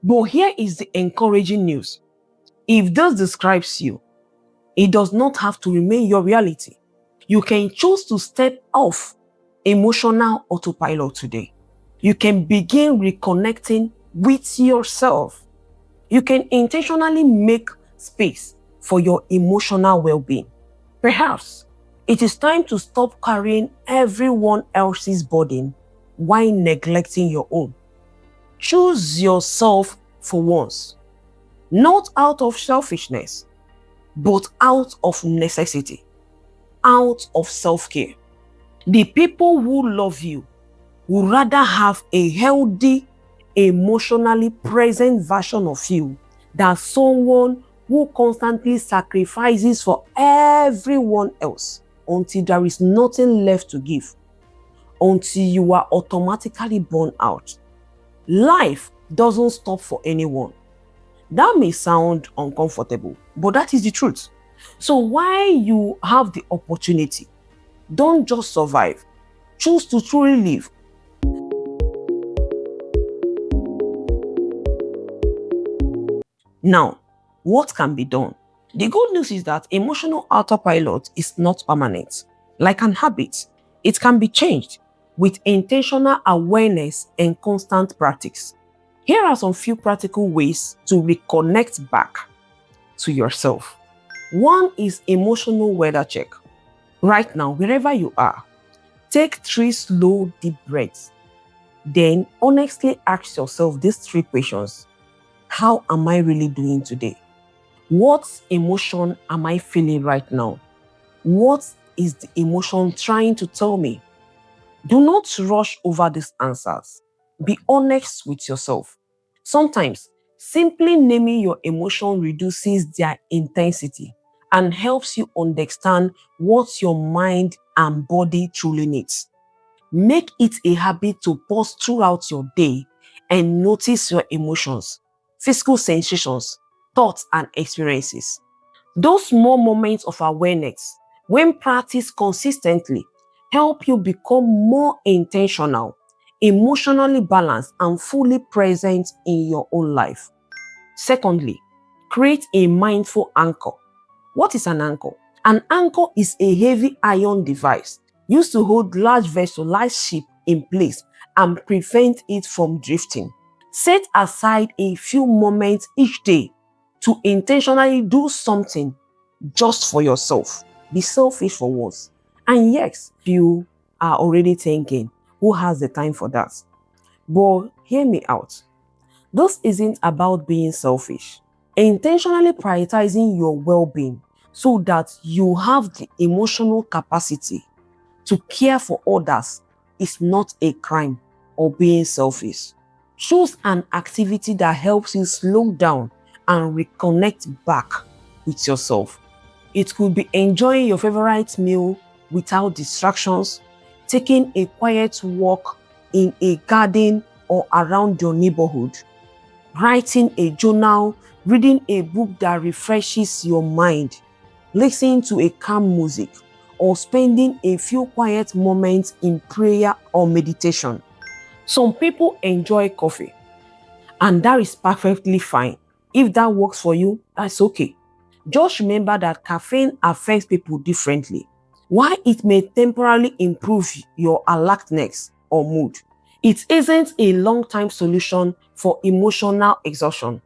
But here is the encouraging news. If this describes you, it does not have to remain your reality. You can choose to step off emotional autopilot today. You can begin reconnecting with yourself. You can intentionally make space for your emotional well-being. Perhaps it is time to stop carrying everyone else's burden while neglecting your own. Choose yourself for once, not out of selfishness, but out of necessity, out of self-care. The people who love you would rather have a healthy, emotionally present version of you than someone who constantly sacrifices for everyone else until there is nothing left to give, until you are automatically burned out. Life doesn't stop for anyone. That may sound uncomfortable, but that is the truth. So while you have the opportunity, don't just survive. Choose to truly live. Now, what can be done? The good news is that emotional autopilot is not permanent. Like an habit, it can be changed with intentional awareness and constant practice. Here are some few practical ways to reconnect back to yourself. One is emotional weather check. Right now, wherever you are, take 3 slow, deep breaths. Then honestly ask yourself these 3 questions. How am I really doing today? What emotion am I feeling right now? What is the emotion trying to tell me? Do not rush over these answers. Be honest with yourself. Sometimes, simply naming your emotion reduces their intensity and helps you understand what your mind and body truly needs. Make it a habit to pause throughout your day and notice your emotions, physical sensations, thoughts, and experiences. Those small moments of awareness, when practiced consistently, help you become more intentional, emotionally balanced, and fully present in your own life. Secondly, create a mindful anchor. What is an anchor? An anchor is a heavy iron device used to hold large vessel like ship in place and prevent it from drifting. Set aside a few moments each day to intentionally do something just for yourself. Be selfish for once. And yes, you are already thinking, who has the time for that? But hear me out. This isn't about being selfish. Intentionally prioritizing your well-being so that you have the emotional capacity to care for others is not a crime or being selfish. Choose an activity that helps you slow down and reconnect back with yourself. It could be enjoying your favorite meal without distractions, taking a quiet walk in a garden or around your neighborhood, writing a journal, reading a book that refreshes your mind, listening to a calm music, or spending a few quiet moments in prayer or meditation. Some people enjoy coffee, and that is perfectly fine. If that works for you, that's okay. Just remember that caffeine affects people differently. While it may temporarily improve your alertness or mood, it isn't a long-term solution for emotional exhaustion.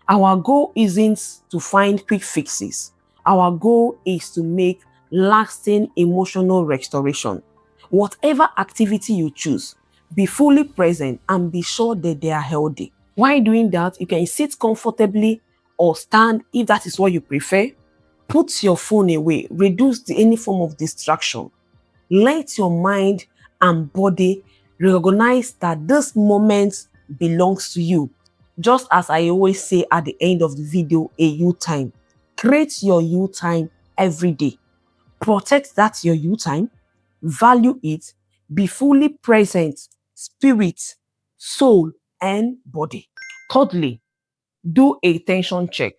Our goal isn't to find quick fixes. Our goal is to make lasting emotional restoration. Whatever activity you choose, be fully present and be sure that they are healthy. While doing that, you can sit comfortably or stand if that is what you prefer. Put your phone away, reduce any form of distraction. Let your mind and body recognize that this moment belongs to you. Just as I always say at the end of the video, a you time. Create your you time every day. Protect that your you time, value it, be fully present, spirit, soul, and body. Thirdly, do a tension check.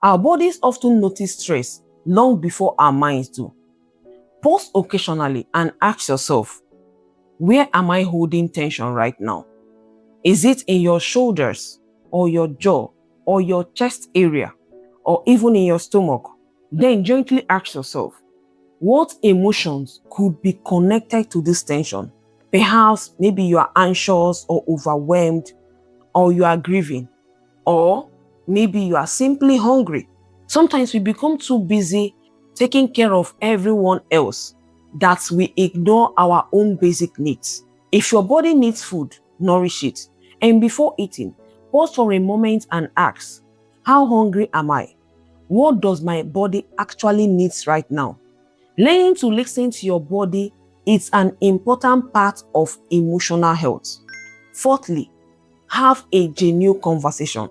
Our bodies often notice stress long before our minds do. Pause occasionally and ask yourself, where am I holding tension right now? Is it in your shoulders, or your jaw or your chest area or even in your stomach, then gently ask yourself, what emotions could be connected to this tension? Perhaps maybe you are anxious or overwhelmed, or you are grieving, or maybe you are simply hungry. Sometimes we become too busy taking care of everyone else that we ignore our own basic needs. If your body needs food, nourish it. And before eating, pause for a moment and ask, how hungry am I? What does my body actually need right now? Learning to listen to your body is an important part of emotional health. Fourthly, have a genuine conversation.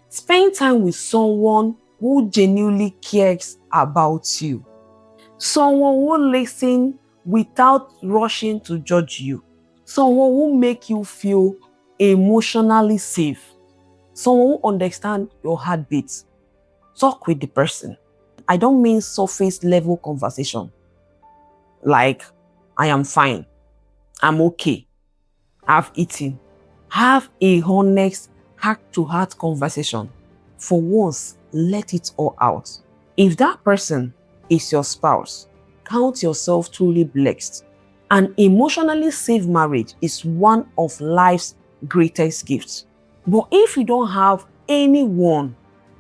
Spend time with someone who genuinely cares about you. Someone who listens without rushing to judge you. Someone who makes you feel emotionally safe. Someone who understands your heartbeat. Talk with the person. I don't mean surface level conversation. Like, I am fine. I'm okay. I've eaten. Have a honest heart-to-heart conversation. For once, let it all out. If that person is your spouse, count yourself truly blessed. An emotionally safe marriage is one of life's greatest gifts. But if you don't have anyone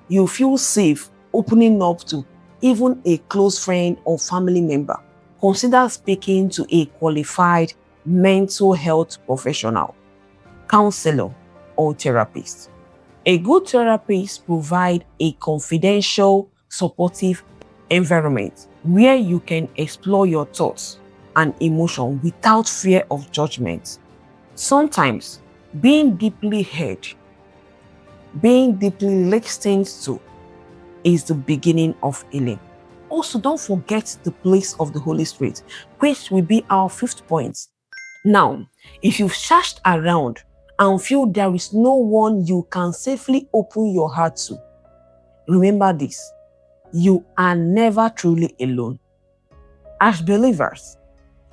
you feel safe opening up to, even a close friend or family member, consider speaking to a qualified mental health professional, counselor, or therapist. A good therapist provides a confidential, supportive environment where you can explore your thoughts and emotions without fear of judgment. Sometimes, being deeply heard, being deeply listened to, is the beginning of healing. Also, don't forget the place of the Holy Spirit, which will be our fifth point. Now, if you've searched around and feel there is no one you can safely open your heart to, remember this: you are never truly alone. As believers,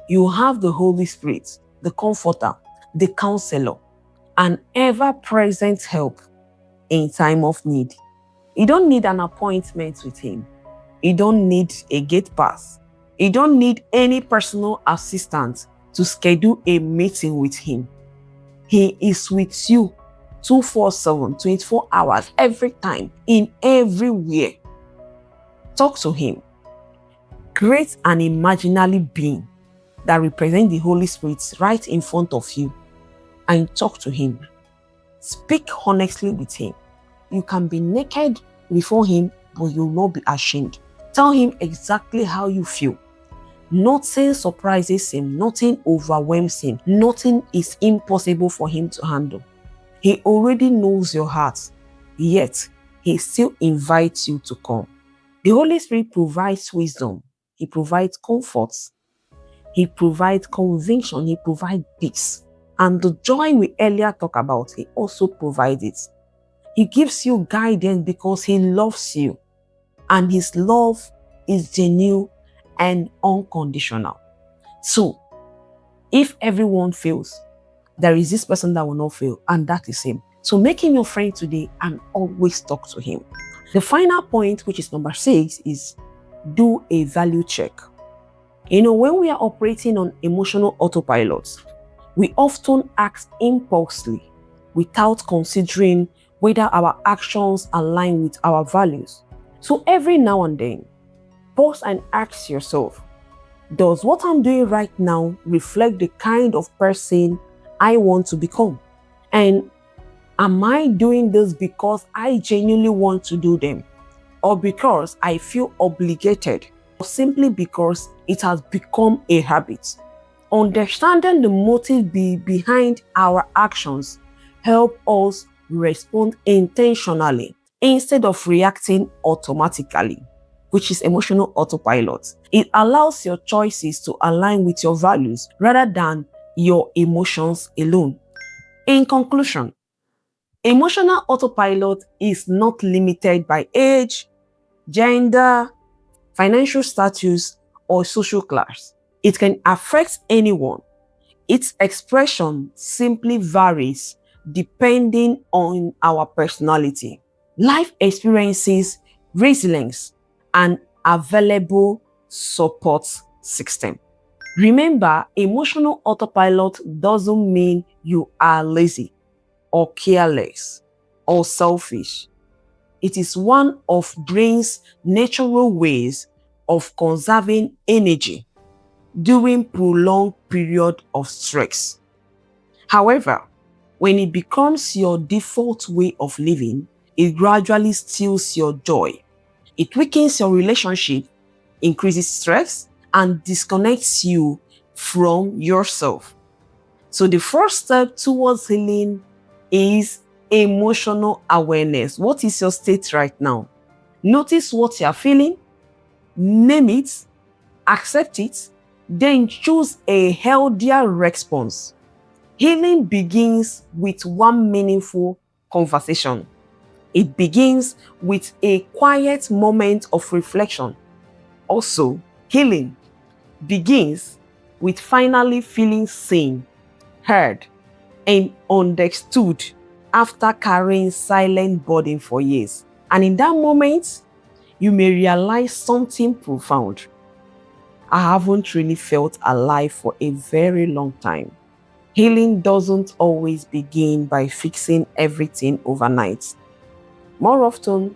you have the Holy Spirit, the Comforter, the Counselor, and ever-present help in time of need. You don't need an appointment with Him. You don't need a gate pass. You don't need any personal assistant to schedule a meeting with Him. He is with you 24/7, 24 hours, every time, in everywhere. Talk to Him. Create an imaginary being that represents the Holy Spirit right in front of you and talk to Him. Speak honestly with Him. You can be naked before Him, but you will not be ashamed. Tell Him exactly how you feel. Nothing surprises Him, nothing overwhelms Him, nothing is impossible for Him to handle. He already knows your heart, yet He still invites you to come. The Holy Spirit provides wisdom, He provides comfort, He provides conviction, He provides peace. And the joy we earlier talked about, He also provides it. He gives you guidance because He loves you, and His love is genuine and unconditional. So, if everyone fails, there is this person that will not fail, and that is Him. So make Him your friend today and always talk to Him. The final point, which is number 6, is do a value check. When we are operating on emotional autopilot, we often act impulsively without considering whether our actions align with our values. So every now and then, pause and ask yourself, does what I'm doing right now reflect the kind of person I want to become? And am I doing this because I genuinely want to do them, or because I feel obligated, or simply because it has become a habit? Understanding the motive behind our actions help us respond intentionally instead of reacting automatically, which is emotional autopilot. It allows your choices to align with your values rather than your emotions alone. In conclusion, emotional autopilot is not limited by age, gender, financial status, or social class. It can affect anyone. Its expression simply varies depending on our personality, life experiences, resilience, and available support system. Remember, emotional autopilot doesn't mean you are lazy or careless or selfish. It is one of brain's natural ways of conserving energy during prolonged period of stress. However, when it becomes your default way of living, it gradually steals your joy. It weakens your relationship, increases stress, and disconnects you from yourself. So the first step towards healing is emotional awareness. What is your state right now? Notice what you're feeling, name it, accept it, then choose a healthier response. Healing begins with one meaningful conversation. It begins with a quiet moment of reflection. Also, healing begins with finally feeling seen, heard, and understood after carrying silent burden for years. And in that moment, you may realize something profound. I haven't really felt alive for a very long time. Healing doesn't always begin by fixing everything overnight. More often,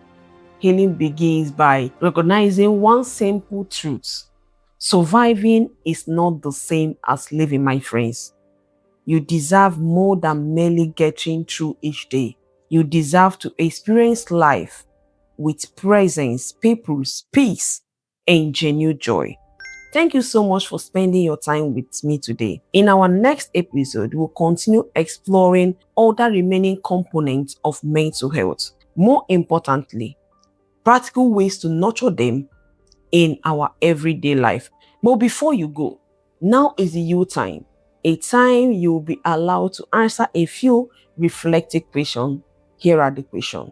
healing begins by recognizing one simple truth. Surviving is not the same as living, my friends. You deserve more than merely getting through each day. You deserve to experience life with presence, purpose, peace, and genuine joy. Thank you so much for spending your time with me today. In our next episode, we'll continue exploring other remaining components of mental health. More importantly, practical ways to nurture them in our everyday life. But before you go, now is the you time, a time you'll be allowed to answer a few reflective questions. Here are the questions.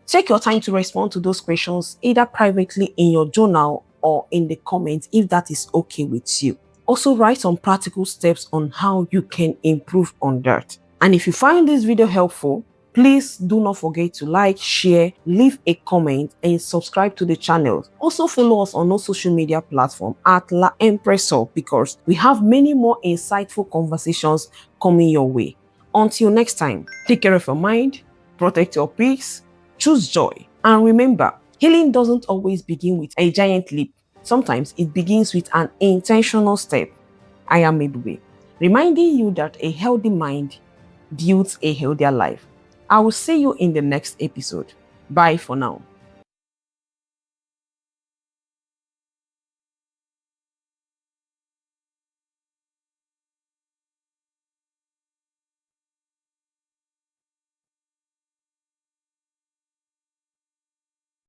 Take your time to respond to those questions either privately in your journal or in the comments if that is okay with you. Also write some practical steps on how you can improve on that. And if you find this video helpful, please do not forget to like, share, leave a comment, and subscribe to the channel. Also follow us on all social media platforms at La Empressor because we have many more insightful conversations coming your way. Until next time, take care of your mind, protect your peace, choose joy, and remember, healing doesn't always begin with a giant leap. Sometimes it begins with an intentional step. I am Midway, reminding you that a healthy mind builds a healthier life. I will see you in the next episode. Bye for now.